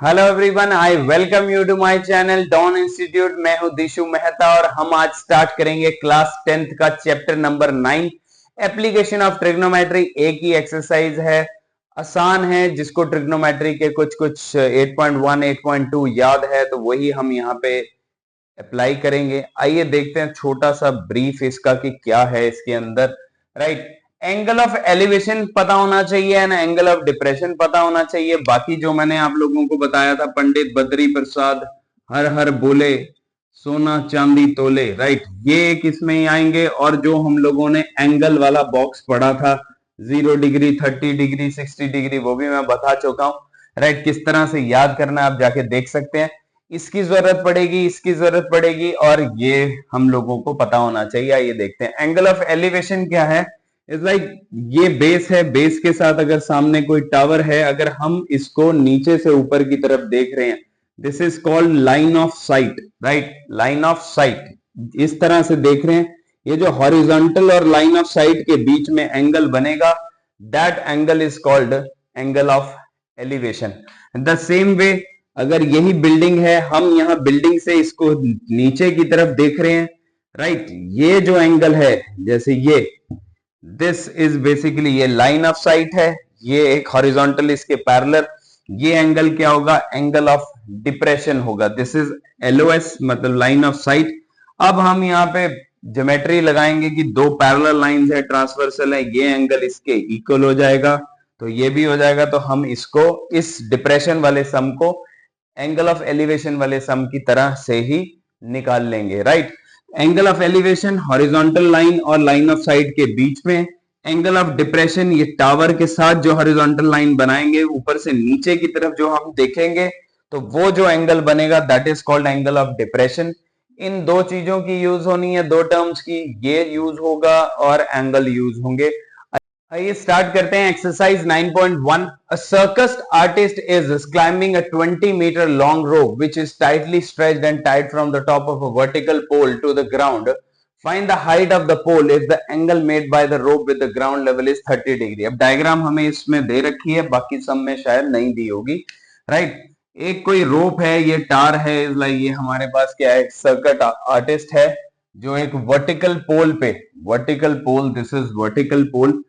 Hello everyone, I welcome you to my channel Don Institute. मैं हूं दिशु मेहता और हम आज स्टार्ट करेंगे क्लास 10th का chapter number 9 application of trigonometry. एक ही एक्सरसाइज है, आसान है, जिसको ट्रिग्नोमेट्री के कुछ 8.1 8.2 याद है तो वही हम यहाँ पे अप्लाई करेंगे। आइए देखते हैं छोटा सा ब्रीफ इसका कि क्या है इसके अंदर। राइट, एंगल ऑफ एलिवेशन पता होना चाहिए ना, एंगल ऑफ डिप्रेशन पता होना चाहिए। बाकी जो मैंने आप लोगों को बताया था, पंडित बद्री प्रसाद हर हर बोले सोना चांदी तोले, राइट, ये एक इसमें ही आएंगे। और जो हम लोगों ने एंगल वाला बॉक्स पढ़ा था 0 डिग्री 30 डिग्री 60 डिग्री, वो भी मैं बता चुका हूं। राइट, किस तरह से याद करना आप जाके देख सकते हैं। इसकी जरूरत पड़ेगी, इसकी जरूरत पड़ेगी, और ये हम लोगों को पता होना चाहिए। ये देखते हैं एंगल ऑफ एलिवेशन क्या है। इज लाइक ये बेस है, बेस के साथ अगर सामने कोई टावर है, अगर हम इसको नीचे से ऊपर की तरफ देख रहे हैं, this is called line of site. Right, line of site इस तरह से देख रहे हैं। ये जो हॉरिजॉन्टल और लाइन ऑफ साइट के बीच में एंगल बनेगा, that angle is called angle of elevation. The same way अगर यही बिल्डिंग है, हम यहाँ बिल्डिंग से इसको नीचे की तरफ देख रहे हैं, राइट, ये जो एंगल है, जैसे ये दिस इज बेसिकली ये लाइन ऑफ साइट है, ये एक हॉरिजॉन्टल इसके पैरेलल, ये एंगल क्या होगा, एंगल ऑफ डिप्रेशन होगा। दिस इज एलओएस मतलब लाइन ऑफ साइट। अब हम यहाँ पे ज्योमेट्री लगाएंगे कि दो पैरेलल लाइंस है, ट्रांसवर्सल है, ये एंगल इसके इक्वल हो जाएगा, तो ये भी हो जाएगा। तो हम इसको इस डिप्रेशन वाले सम को एंगल ऑफ एलिवेशन वाले सम की तरह से ही निकाल लेंगे। Right, angle of elevation horizontal line और लाइन ऑफ साइट के बीच में, एंगल ऑफ डिप्रेशन ये टावर के साथ जो हॉरिजॉन्टल लाइन बनाएंगे ऊपर से नीचे की तरफ जो हम देखेंगे, तो वो जो एंगल बनेगा that is called angle of depression. इन दो चीजों की यूज होनी है, दो टर्म्स की, ये यूज होगा और एंगल यूज होंगे। आइए स्टार्ट करते हैं exercise 9.1। A circus artist is climbing a 20-meter long rope which is tightly stretched and tied from the top of a vertical pole to the ground. Find the height of the pole if the angle made by the rope with the ground level is 30 degree। अब diagram हमें इसमें दे रखी है, बाकी सब में शायद नहीं दी होगी। राइट, एक कोई रोप है, ये टार है, ये हमारे पास क्या है, सर्कट आर्टिस्ट है जो एक वर्टिकल पोल पे, vertical pole, this is vertical pole,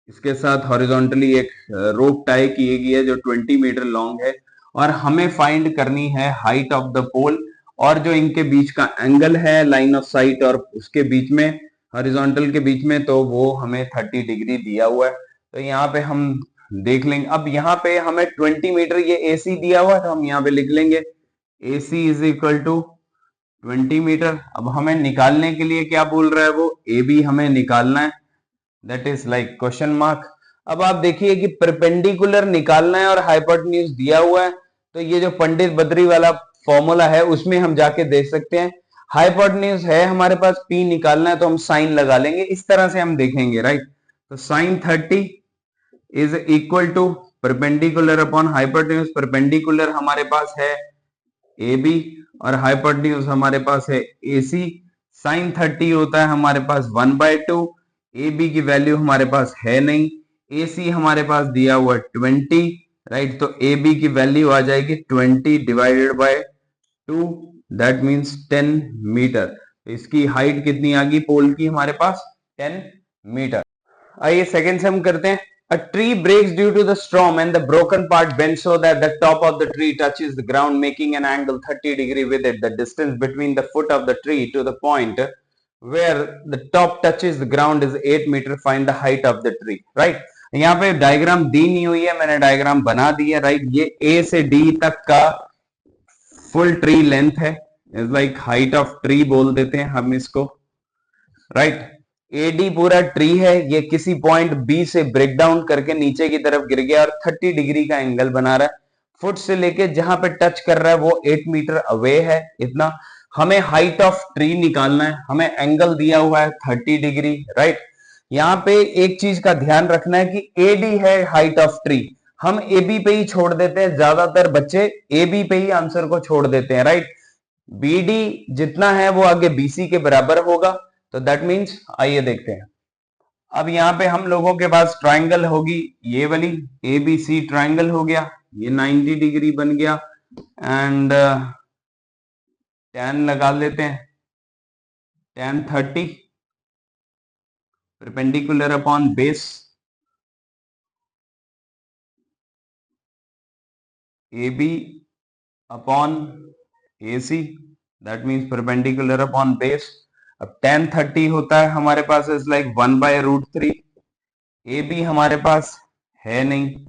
इसके साथ हॉरिजॉन्टली एक रोप टाई की गई है जो 20 मीटर लॉन्ग है, और हमें फाइंड करनी है हाइट ऑफ द पोल, और जो इनके बीच का एंगल है लाइन ऑफ साइट और उसके बीच में, हॉरिजॉन्टल के बीच में, तो वो हमें 30 डिग्री दिया हुआ है। तो यहाँ पे हम देख लेंगे। अब यहाँ पे हमें 20 मीटर ये AC दिया हुआ है, तो हम यहाँ पे लिख लेंगे AC is equal to 20 metre. अब हमें निकालने के लिए क्या बोल रहा है वो, AB हमें निकालना है, that is like question mark. अब आप देखिए कि परपेंडिकुलर निकालना है और हाइपोटेन्यूज दिया हुआ है, तो ये जो पंडित बद्री वाला फॉर्मूला है उसमें हम जाके देख सकते हैं। हाइपोटेन्यूज है हमारे पास, P निकालना है तो हम साइन लगा लेंगे, इस तरह से हम देखेंगे। राइट, तो sine 30 is equal to perpendicular upon hypotenuse. Perpendicular हमारे पास है AB और हाइपोटेन्यूज हमारे पास है AC। साइन 30 होता है हमारे पास 1/2। AB की वैल्यू हमारे पास है नहीं, AC हमारे पास दिया हुआ 20। राइट, तो AB की वैल्यू आ जाएगी 20 divided by 2, that means 10 metre. तो इसकी हाइट कितनी आ गई पोल की हमारे पास, 10 मीटर। आइए सेकंड सम करते हैं। A tree breaks due to the storm and the broken part bends so that the top of the tree touches the ground, making an angle 30 degree with it. The distance between the foot of the tree to the point where the top touches the ground is 8 meter. Find the height of the tree. Right, यहाँ पे diagram दी नहीं हुई है, मैंने diagram बना दी है। Right, ये A से D तक का फुल ट्री लेंथ है, is like height of tree बोल देते हैं हम इसको। राइट, AD पूरा ट्री है, ये किसी पॉइंट B से ब्रेक डाउन करके नीचे की तरफ गिर गया और 30 डिग्री का एंगल बना रहा है। फुट से लेके जहां पे टच कर रहा है वो 8 मीटर अवे है, इतना। हमें हाइट ऑफ ट्री निकालना है, हमें एंगल दिया हुआ है 30 डिग्री। राइट, यहाँ पे एक चीज का ध्यान रखना है कि AD है हाइट ऑफ ट्री, हम AB पे ही छोड़ देते हैं, ज्यादातर बच्चे AB पे ही आंसर को छोड़ देते हैं। राइट, BD जितना है वो आगे BC के बराबर होगा, तो दैट मींस आइए देखते हैं। अब यहाँ पे हम लोगों के पास ट्राइंगल होगी, ये वाली ABC ट्राइंगल हो गया, ये 90 डिग्री बन गया। एंड tan लगा लेते हैं, tan 30 perpendicular upon base AB upon AC, that means perpendicular upon base. अब tan 30 होता है हमारे पास इज लाइक 1/√3। AB हमारे पास है नहीं,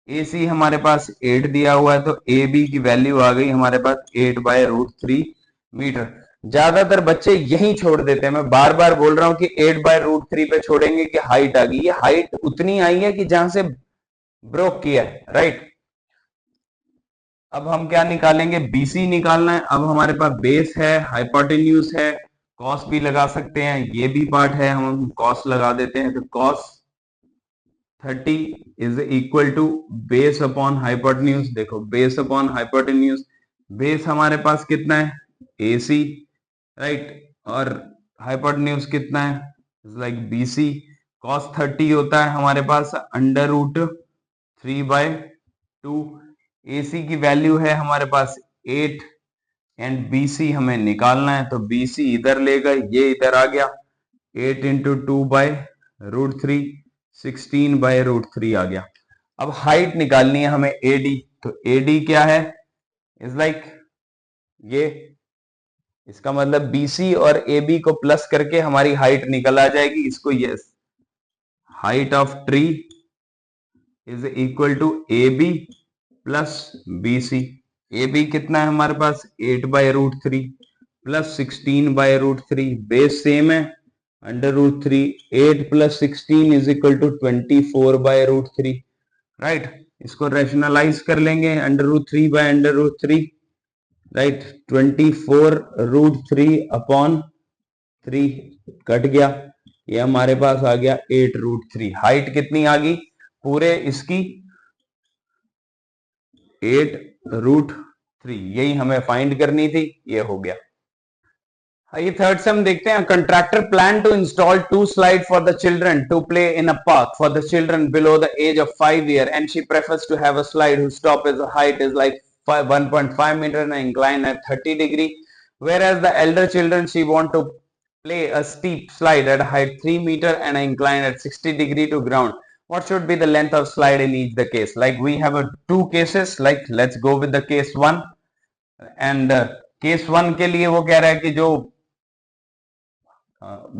AC हमारे पास 8 दिया हुआ है, तो AB की वैल्यू आ गई हमारे पास 8/√3 मीटर। ज्यादातर बच्चे यही छोड़ देते हैं, मैं बार बार बोल रहा हूं कि 8/√3 पे छोड़ेंगे कि हाइट आ गई। ये हाइट उतनी आई है कि जहां से ब्रोक किया है, राइट। अब हम क्या निकालेंगे, BC निकालना है। अब हमारे पास बेस है, हाइपोटेन्यूज है, कॉस भी लगा सकते हैं, ये भी पार्ट है, हम कॉस लगा देते हैं। तो cos 30 is equal to base upon hypotenuse. देखो बेस अपॉन हाइपोटेन्यूज, बेस हमारे पास कितना है, AC, राइट, और हाइपोटेन्यूज कितना है, लाइक BC। cos 30 होता है हमारे पास √3/2। AC की वैल्यू है हमारे पास 8 एंड BC हमें निकालना है, तो BC इधर ले गए, ये इधर आ गया, 8 इंटू 2/√3, 16/√3 आ गया। अब हाइट निकालनी है हमें AD, तो AD क्या है, इज लाइक ये, इसका मतलब BC और AB को प्लस करके हमारी हाइट निकल आ जाएगी। इसको yes, height of tree is equal to AB plus BC। AB कितना है हमारे पास 8/√3 प्लस 16/√3, बेस सेम है, √3, 8 plus 16 is equal to 24/√3, right. इसको रैशनलाइज कर लेंगे, √3/√3, राइट, 24√3 अपॉन 3 कट गया, ये हमारे पास आ गया 8√3। हाइट कितनी आ गई पूरे इसकी, 8√3, यही हमें फाइंड करनी थी, ये हो गया। आइए थर्ड सम देखते हैं। Contractor plan to install 2 slide for the children to play in a park for the children below the age of 5 years and she prefers to have a slide whose top is height is like 1.5 meter and incline at 30 degree, whereas the elder children she want to play a steep slide at height 3 meter and incline at 60 degree to ground. What should be the length of slide in each the case? Like we have two cases, like let's go with the case 1 and case 1 के लिए वो कह रहा है कि जो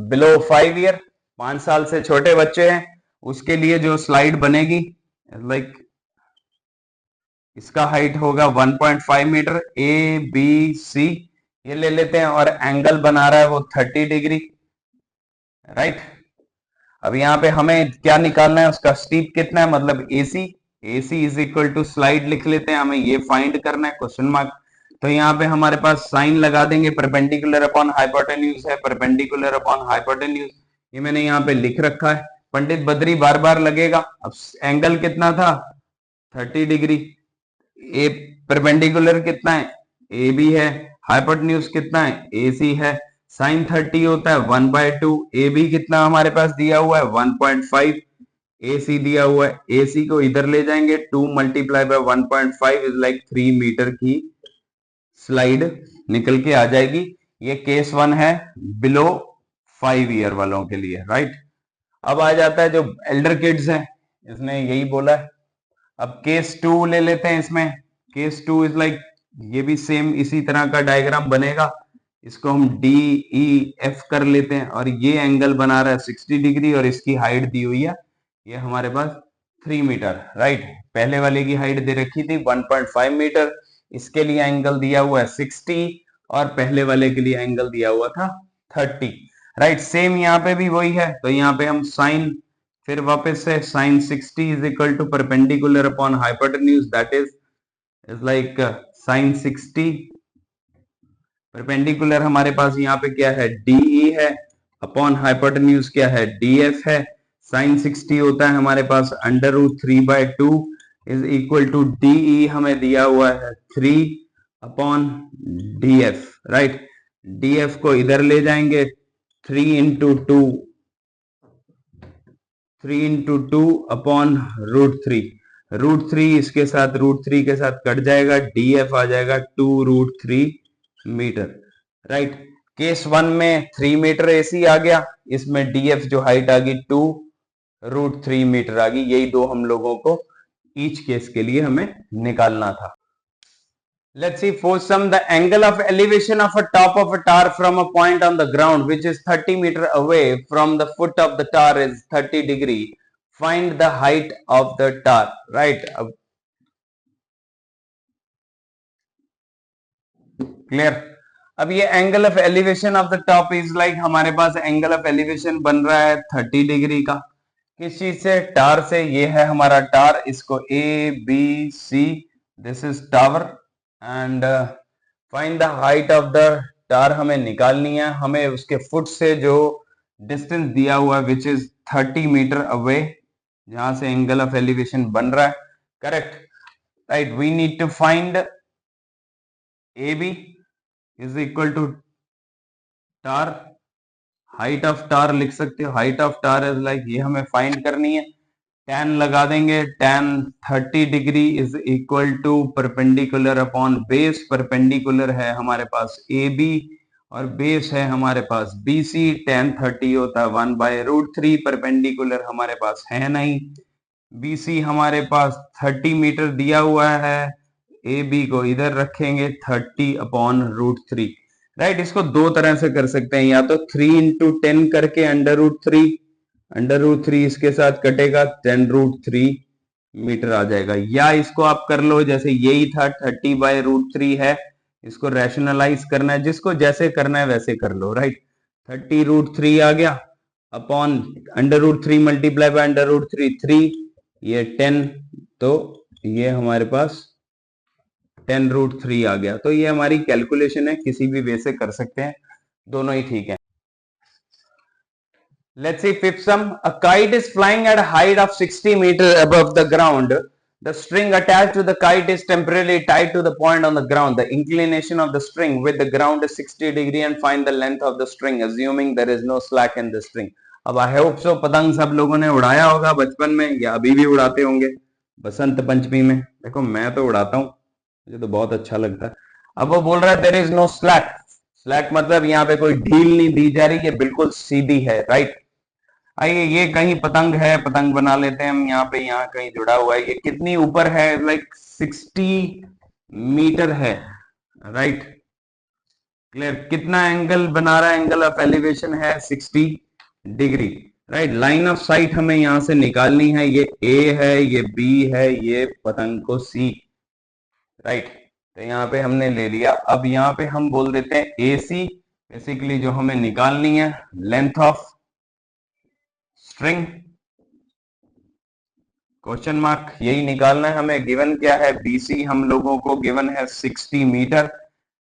below 5 year, 5 साल से छोटे बच्चे हैं, उसके लिए जो स्लाइड बनेगी, लाइक इसका हाइट होगा 1.5 मीटर, ABC ये ले लेते हैं, और एंगल बना रहा है वो 30 डिग्री, राइट। अब यहाँ पे हमें क्या निकालना है, उसका स्टीप कितना है, मतलब AC is equal to slide लिख लेते हैं, हमें ये फाइंड करना है, क्वेश्चन मार्क। तो यहाँ पे हमारे पास साइन लगा देंगे, परपेंडिकुलर अपॉन हाइपोटेन्यूज है, परपेंडिकुलर अपॉन हाइपोटेन्यूज, ये मैंने यहाँ पे लिख रखा है। पंडित बद्री बार बार लगेगा। अब एंगल कितना था, 30 डिग्री, ए परपेंडिकुलर कितना है, AB है, हाइपोटेन्यूज कितना है, AC है, साइन 30 होता है 1/2, AB कितना हमारे पास दिया हुआ है 1.5, AC दिया हुआ है, AC को इधर ले जाएंगे, 2 multiply by 1.5 is like 3 metre की स्लाइड निकल के आ जाएगी। ये केस 1 है बिलो 5 year वालों के लिए, राइट। अब आ जाता है जो एल्डर किड्स हैं, इसने यही बोला है। अब केस 2 ले लेते हैं। इसमें केस 2 इज लाइक, ये भी सेम इसी तरह का डायग्राम बनेगा, इसको हम DEF कर लेते हैं, और ये एंगल बना रहा है 60 डिग्री, और इसकी हाइट दी हुई है ये हमारे पास 3 मीटर, राइट। पहले वाले की हाइट दे रखी थी 1.5 मीटर, इसके लिए एंगल दिया हुआ है 60, और पहले वाले के लिए एंगल दिया हुआ था 30, राइट। सेम यहाँ पे भी वही है, तो यहाँ पे हम साइन, फिर वापस से sine 60 is equal to perpendicular upon hypotenuse, that is like sine 60, perpendicular हमारे पास यहाँ पे क्या है, DE है, अपॉन हाइपोटेन्यूज क्या है, DF है। साइन 60 होता है हमारे पास √3/2 इज इक्वल टू DE हमें दिया हुआ है 3 अपॉन DF, राइट। DF को इधर ले जाएंगे, 3 इंटू 2 अपॉन √3, √3 इसके साथ √3 के साथ कट जाएगा, DF आ जाएगा 2√3 मीटर, राइट। केस 1 में 3 मीटर AC आ गया, इसमें DF जो हाइट आ गई 2√3 मीटर आ गई। यही दो हम लोगों को ईच केस के लिए हमें निकालना था। Let's see, for some the angle of elevation of a top of a tower from a point on the ground which is 30 meter away from the foot of the tower is 30 degree. Find the height of the tower, right? Clear. अब ये angle of elevation of the top is like, हमारे पास angle of elevation बन रहा है 30 degree का। किस चीज से? टावर से। ये है हमारा टावर, इसको ABC, this is tower, and find the height of the tower हमें निकालनी है। हमें उसके फुट से जो डिस्टेंस दिया हुआ है विच इज 30 मीटर अवे, जहां से एंगल ऑफ एलिवेशन बन रहा है, correct, right. We need to find AB is equal to tower, height of tower लिख सकते हो, height of tower is like, ये हमें फाइंड करनी है। tan लगा देंगे, tan 30 degree is equal to perpendicular upon base. Perpendicular है हमारे पास AB और बेस है हमारे पास BC। tan 30 होता है 1/√3, परपेंडिकुलर हमारे पास है नहीं। BC हमारे पास 30 मीटर दिया हुआ है, AB को इधर रखेंगे 30/√3, राइट। इसको दो तरह से कर सकते हैं, या तो 3 × 10 करके √3 इसके साथ कटेगा 10√3 मीटर आ जाएगा, या इसको आप कर लो जैसे यही था 30/√3 है, इसको रैशनलाइज करना है, जिसको जैसे करना है वैसे कर लो, राइट। 30√3 आ गया अपॉन √3 मल्टीप्लाई बाय √3 3, ये 10, तो ये हमारे पास 10√3 आ गया। तो ये हमारी कैलकुलेशन है, किसी भी वे से कर सकते हैं, दोनों ही ठीक है। Let's see, fifth sum. A kite is flying at a height of 60 meters above the ground. The string attached to the kite is temporarily tied to the point on the ground. The inclination of the string with the ground is 60 degree and find the length of the string, assuming there is no slack in the string. अब I hope so पतंग सब लोगों ने उड़ाया होगा बचपन में, या अभी भी उड़ाते होंगे बसंत पंचमी में। देखो मैं तो उड़ाता हूँ, मुझे तो बहुत अच्छा लगता है। अब वो बोल रहा है there is no slack. Slack मतलब यहाँ पे कोई ढील नहीं दी जा रही, ये बिल्कुल सीधी है, राइट। आइए, ये कहीं पतंग है, पतंग बना लेते हैं हम, यहाँ पे यहाँ कहीं जुड़ा हुआ है। ये कितनी ऊपर है? लाइक 60 मीटर है, राइट। क्लियर। कितना एंगल बना रहा है? एंगल ऑफ एलिवेशन है 60 degree, right. Line of site हमें यहां से निकालनी है, ये A है, ये B है, ये पतंग को C, राइट। तो यहाँ पे हमने ले लिया। अब यहाँ पे हम बोल देते हैं AC, बेसिकली जो हमें निकालनी है length of string, question mark, यही निकालना है हमें। गिवन क्या है? BC हम लोगों को गिवन है 60 metre.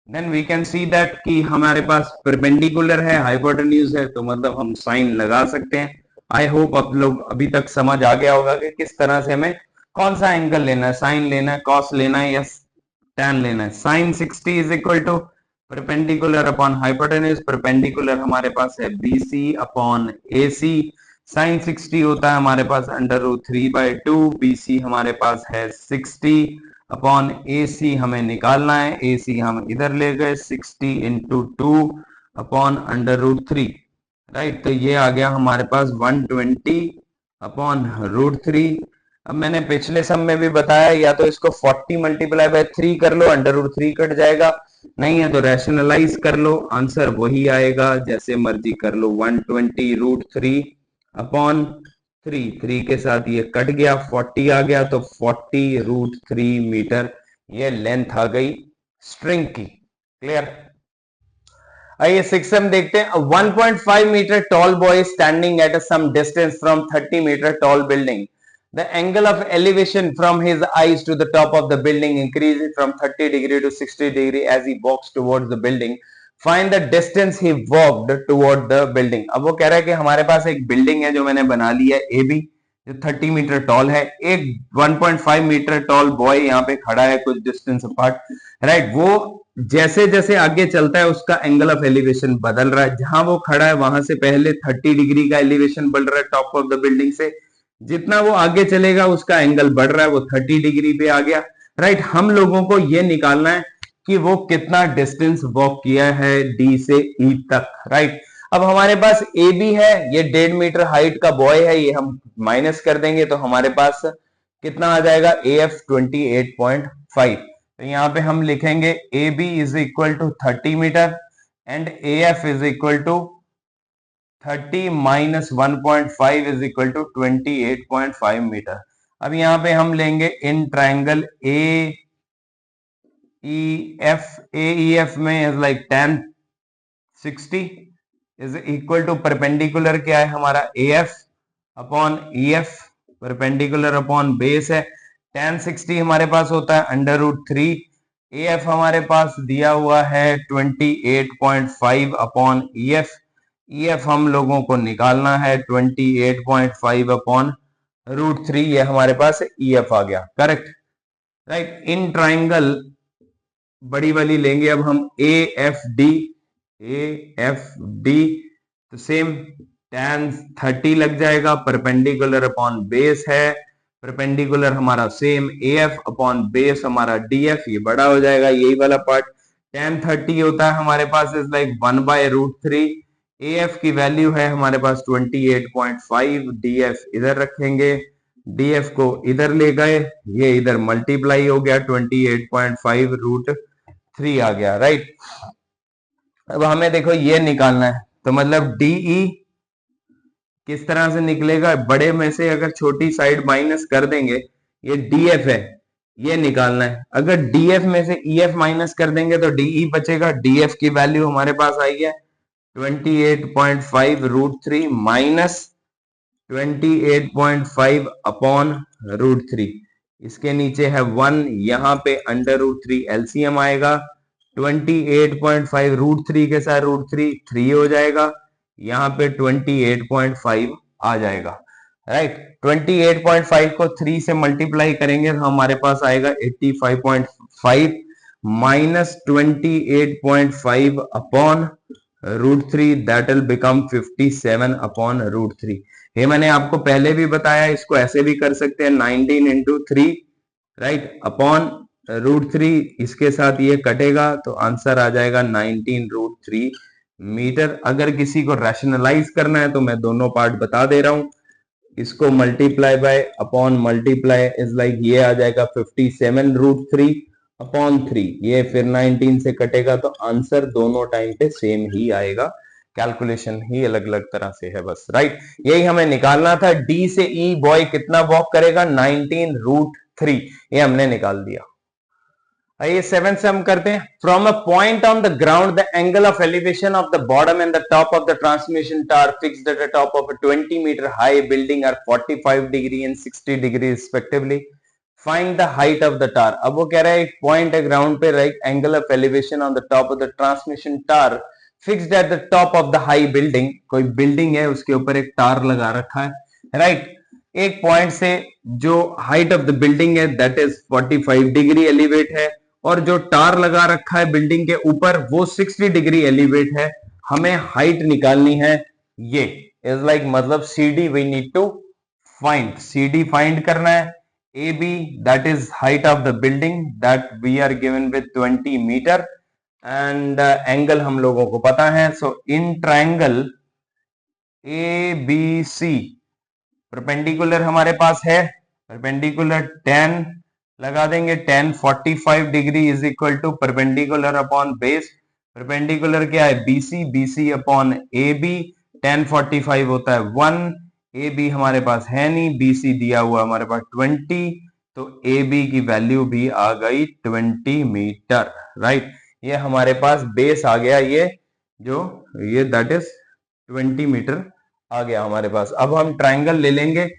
Then we can see that कि हमारे पास परपेंडिकुलर है, हाइपोटेन्यूज है, तो मतलब हम साइन लगा सकते हैं। आई होप आप लोग अभी तक समझ आ गया होगा कि किस तरह से हमें कौन सा एंगल लेना है, साइन लेना है, कॉस लेना है या टैन लेना है। Sine 60 is equal to perpendicular upon hypotenuse. Perpendicular हमारे पास है BC अपॉन AC। साइन 60 होता है हमारे पास √3/2, BC हमारे पास है 60 अपॉन AC हमें निकालना है। AC हम इधर ले गए, 60 × 2 अपॉन √3, राइट। तो ये आ गया हमारे पास 120 अपॉन √3। अब मैंने पिछले सम में भी बताया, या तो इसको 40 मल्टीप्लाई बाय 3 कर लो, √3 कट जाएगा, नहीं है तो रैशनलाइज कर लो, आंसर वही आएगा, जैसे मर्जी कर लो। 120 √3 अपॉन 3 के साथ ये कट गया, 40 आ गया, तो 40 √3 मीटर ये लेंथ आ गई स्ट्रिंग की। क्लियर। आइए 6 हम देखते हैं। 1.5 metre tall boy standing at some distance from 30 metre tall building. The angle of elevation from his eyes to the top of the building increases from 30 degree to 60 degree as he walks towards the building. Find the distance he walked toward the building. अब वो कह रहा है कि हमारे पास एक building है जो मैंने बना ली है AB, जो 30 मीटर टॉल है। एक 1.5 मीटर टॉल बॉय यहाँ पे खड़ा है कुछ डिस्टेंस अपार्ट, राइट। वो जैसे जैसे आगे चलता है उसका एंगल ऑफ एलिवेशन बदल रहा है। जहां वो खड़ा है वहां से पहले 30 डिग्री का एलिवेशन बढ़ रहा है टॉप ऑफ द बिल्डिंग से, जितना वो आगे चलेगा उसका एंगल बढ़ रहा है, वो 30 डिग्री पे आ गया। राइट, हम लोगों को ये निकालना है कि वो कितना डिस्टेंस वॉक किया है डी से ई तक। राइट, अब हमारे पास ए बी है, ये 1.5 मीटर हाइट का बॉय है, ये हम माइनस कर देंगे तो हमारे पास कितना आ जाएगा, ए एफ 28.5। तो यहाँ पे हम लिखेंगे A B is equal to 30 metre and A F is equal to 30 minus 1.5 is equal to 28.5 metre. अब यहाँ पे हम लेंगे इन ट्राइंगल ए ई एफ में is like tan 60 is equal to perpendicular क्या है हमारा A F upon E F, perpendicular upon base है। tan 60 हमारे पास होता है √3, ए एफ हमारे पास दिया हुआ है 28.5 upon E F. E F हम लोगों को निकालना है 28.5 अपॉन √3, ये हमारे पास ई एफ आ गया, करेक्ट। राइट, इन ट्राइंगल बड़ी वाली लेंगे अब हम ए एफ डी, तो सेम tan 30 लग जाएगा, परपेंडिकुलर अपॉन बेस है, परपेंडिकुलर हमारा सेम ए एफ अपॉन बेस हमारा डी एफ, ये बड़ा हो जाएगा यही वाला पार्ट। tan 30 होता है हमारे पास इज लाइक 1/√3, ए एफ की वैल्यू है हमारे पास 28.5, डी एफ इधर रखेंगे, डी एफ को इधर ले गए, ये इधर मल्टीप्लाई हो गया 28.5 √3 आ गया। राइट, अब हमें देखो ये निकालना है, तो मतलब डीई किस तरह से निकलेगा, बड़े में से अगर छोटी साइड माइनस कर देंगे, ये डीएफ है, ये निकालना है। अगर डीएफ में से ईएफ माइनस कर देंगे तो डीई बचेगा। डीएफ की वैल्यू हमारे पास आई है 28.5 √3 माइनस 28.5 अपॉन √3, इसके नीचे है 1, यहाँ पे √3 एलसीएम आएगा, 28.5 √3 के साथ √3 3 हो जाएगा, यहाँ पे 28.5 आ जाएगा। राइट, 28.5 को 3 से मल्टीप्लाई करेंगे तो हमारे पास आएगा 85.5 minus 28.5 upon √3, that will become 57 upon √3। ये मैंने आपको पहले भी बताया, इसको ऐसे भी कर सकते हैं 19 इंटू 3, राइट, अपॉन √3, इसके साथ ये कटेगा तो आंसर आ जाएगा 19√3 मीटर। अगर किसी को रैशनलाइज करना है तो मैं दोनों पार्ट बता दे रहा हूं, इसको multiply by upon multiply is like ये आ जाएगा 57√3 अपॉन 3, ये फिर 19 से कटेगा तो आंसर दोनों टाइम पे सेम ही आएगा, कैलकुलेशन ही अलग अलग तरह से है बस। राइट, यही हमें निकालना था, डी से ई बॉय कितना वॉक करेगा 19√3, ये हमने निकाल दिया। आइए 7 से हम करते हैं। From a point on the ground the angle of elevation of the bottom and the top of the transmission tower fixed at the top of a 20 metre high building are 45 degree and 60 degree respectively, find the height of the tower. अब वो कह रहा है एक point है ground पे, right, angle of elevation on the top of the transmission tower fixed at the top of the high building, कोई building है उसके ऊपर एक टावर लगा रखा है, राइट, एक पॉइंट से जो हाइट ऑफ द बिल्डिंग है दैट इज 45 डिग्री एलिवेट है, और जो टार लगा रखा है बिल्डिंग के ऊपर वो 60 डिग्री एलिवेट है। हमें हाइट निकालनी है, ये इज लाइक मतलब CD we need to find, CD find करना है। AB that is height of the building that we are given with 20 metre and angle हम लोगों को पता है, so in triangle ABC perpendicular हमारे पास है, परपेंडिकुलर 10 लगा देंगे, tan 45 degree is equal to perpendicular upon base, perpendicular क्या है BC, BC upon AB, tan 45 होता है 1, AB हमारे पास है नहीं, BC दिया हुआ हमारे पास 20, तो AB की वैल्यू भी आ गई 20 मीटर। राइट, ये हमारे पास बेस आ गया, ये दैट इज 20 मीटर आ गया हमारे पास। अब हम ट्राइंगल ले लेंगे,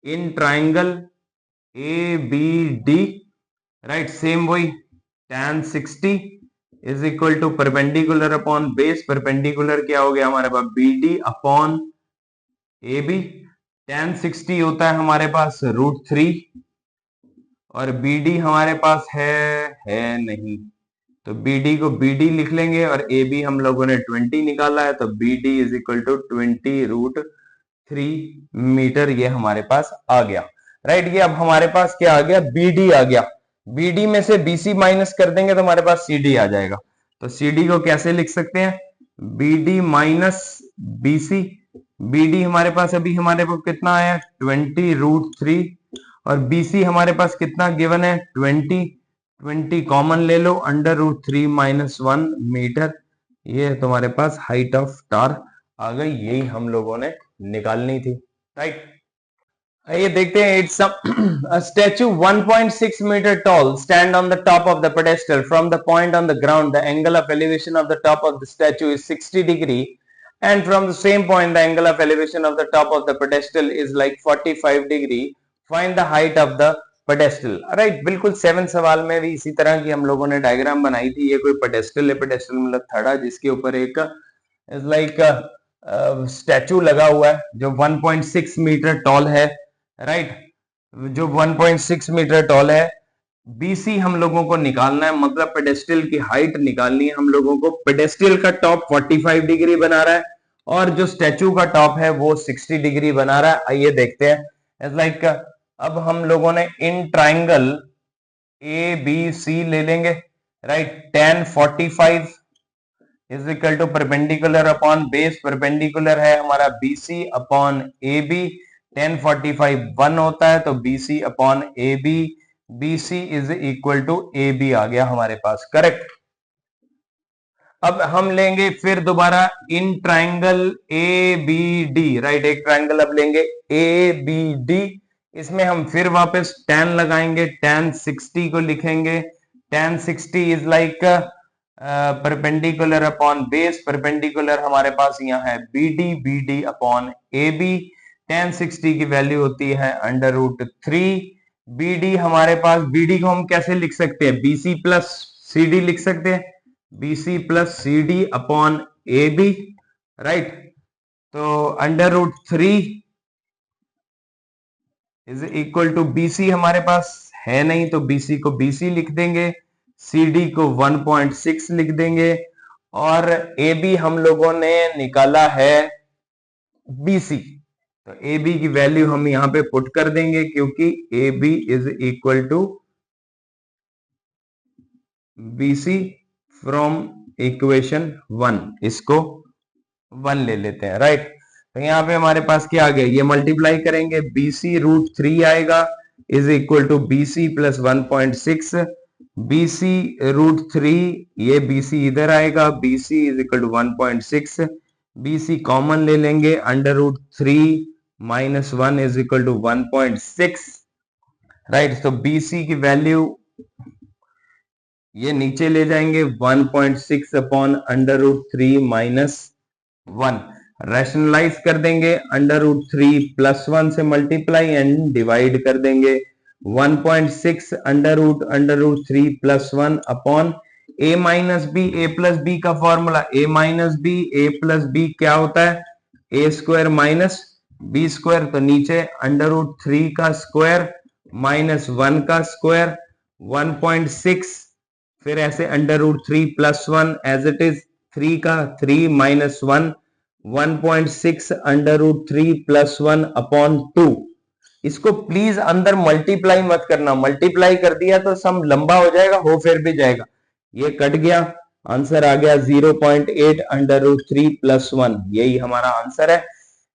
इन ट्राइंगल ABD, राइट, सेम वही tan 60 is equal to perpendicular upon base, perpendicular क्या हो गया हमारे पास BD अपॉन AB, tan 60 होता है हमारे पास √3 और BD हमारे पास है नहीं, तो BD को BD लिख लेंगे और AB हम लोगों ने 20 निकाला है, तो BD is equal to 20 metre ये हमारे पास आ गया, राइट। ये अब हमारे पास क्या आ गया, बीडी आ गया। बीडी में से बीसी माइनस कर देंगे तो हमारे पास सीडी आ जाएगा। तो सीडी को कैसे लिख सकते हैं, बीडी माइनस बीसी। बीडी हमारे पास अभी हमारे पास कितना आया, 20√3, और बीसी हमारे पास कितना गिवन है, 20 कॉमन ले लो, √3 - 1 मीटर। ये तुम्हारे पास हाइट ऑफ टार आ गई, यही हम लोगों ने निकालनी थी, राइट। ये देखते हैं, it's a statue 1.6 meter tall stand on the top of the pedestal. From the point on the ground, the angle of elevation of the top of the statue is 60 degree, and from the same point the angle of elevation of the top of the pedestal is like 45 degree. Find the height of the pedestal. Right, बिल्कुल 7 सवाल में भी इसी तरह की हम लोगों ने डायग्राम बनाई थी। ये कोई पेडेस्टल है, पेडेस्टल मतलब थड़ा जिसके ऊपर एक लाइक स्टैचू लगा हुआ है जो 1.6 मीटर टॉल है, राइट, जो 1.6 मीटर टॉल है। बीसी हम लोगों को निकालना है, मतलब पेडेस्टल की हाइट निकालनी है हम लोगों को। पेडेस्टल का टॉप 45 डिग्री बना रहा है और जो स्टैचू का टॉप है वो 60 डिग्री बना रहा है। आइए देखते हैं, लाइक अब हम लोगों ने इन ट्राइंगल ए बी सी ले लेंगे, right. tan 45 is equal to perpendicular upon base, perpendicular है हमारा BC अपॉन AB। tan 45 1 होता है तो BC upon AB, BC is equal to AB आ गया हमारे पास, करेक्ट। अब हम लेंगे फिर दोबारा इन ट्राइंगल ABD, राइट, एक ट्राइंगल अब लेंगे ABD। इसमें हम फिर वापस tan लगाएंगे, tan 60 को लिखेंगे। tan 60 is like perpendicular upon base, perpendicular हमारे पास यहाँ है BD अपॉन AB। tan 60 की वैल्यू होती है √3। BD हमारे पास, BD को हम कैसे लिख सकते हैं, BC प्लस CD लिख सकते हैं, BC plus CD upon AB, right. तो √3 इज इक्वल टू BC हमारे पास है नहीं तो BC को BC लिख देंगे, CD को 1.6 लिख देंगे, और AB हम लोगों ने निकाला है BC, तो AB की वैल्यू हम यहां पे पुट कर देंगे क्योंकि AB is equal to BC from equation 1, इसको 1 ले लेते हैं, राइट। तो यहाँ पे हमारे पास क्या आ गया, ये मल्टीप्लाई करेंगे, BC √3 आएगा is equal to BC plus 1.6, BC √3, ये BC इधर आएगा, BC is equal to 1.6, BC common ले लेंगे, √3 - 1 इज इक्वल टू 1.6, राइट। तो BC की वैल्यू ये नीचे ले जाएंगे, 1.6 अपॉन √3 - 1, रैशनलाइज कर देंगे, √3 प्लस 1 से मल्टीप्लाई एंड डिवाइड कर देंगे, 1.6 √3 plus 1 upon a minus B, a plus B का formula a minus B, a plus B क्या होता है, a square minus B square, तो नीचे √3 का स्क्वायर माइनस 1 का स्क्वायर, 1.6, फिर ऐसे √3 प्लस 1 एज इट इज, 3 का 3 - 1, 1.6 √3 प्लस 1 अपॉन 2। इसको प्लीज अंदर मल्टीप्लाई मत करना, मल्टीप्लाई कर दिया तो सम लंबा हो जाएगा, हो फिर भी जाएगा, ये कट गया, आंसर आ गया 0.8 √3 प्लस 1, यही हमारा आंसर है।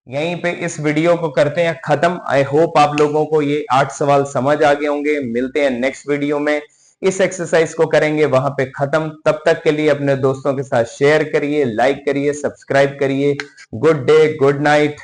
यहीं पे इस वीडियो को करते हैं खत्म। आई होप आप लोगों को ये 8 सवाल समझ आ गए होंगे। मिलते हैं नेक्स्ट वीडियो में, इस एक्सरसाइज को करेंगे वहां पे खत्म। तब तक के लिए अपने दोस्तों के साथ शेयर करिए, लाइक करिए, सब्सक्राइब करिए। Good day, good night.